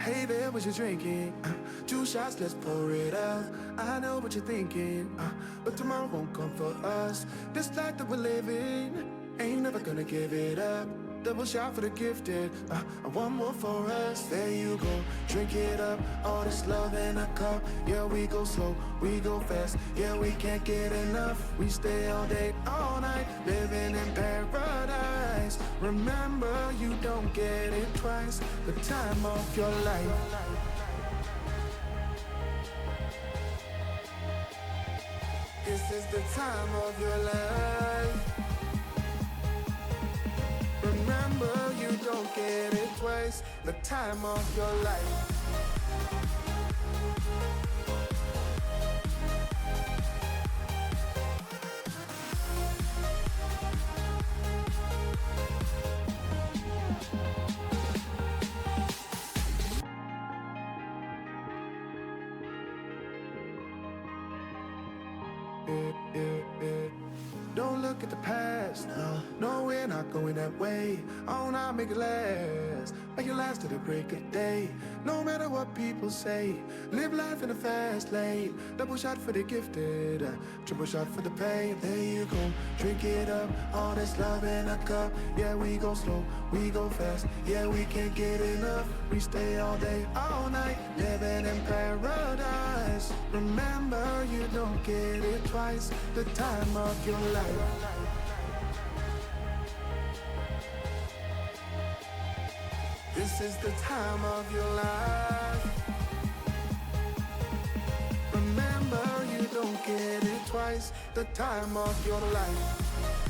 Hey there, what you drinking? 2 shots, let's pour it out. I know what you're thinking, but tomorrow won't come for us. This life that we're living, ain't never gonna give it up. Double shot for the gifted, and one more for us. There you go, drink it up. All this love in a cup. Yeah, we go slow, we go fast. Yeah, we can't get enough. We stay all day, all night, living in paradise. Remember, you don't get it twice. The time of your life. This is the time of your life. Remember, you don't get it twice. The time of your life. Don't look at the past, no, we're not going that way. Oh, now make it last, make it last to the break of day. No matter what people say, live life in a fast lane. Double shot for the gifted, triple shot for the pain. There you go, drink it up, all this love in a cup. Yeah, we go slow, we go fast. Yeah, we can't get enough. We stay all day, all night, living in paradise. Remember, you don't get it twice. The time of your life. This is the time of your life. Remember, you don't get it twice. The time of your life.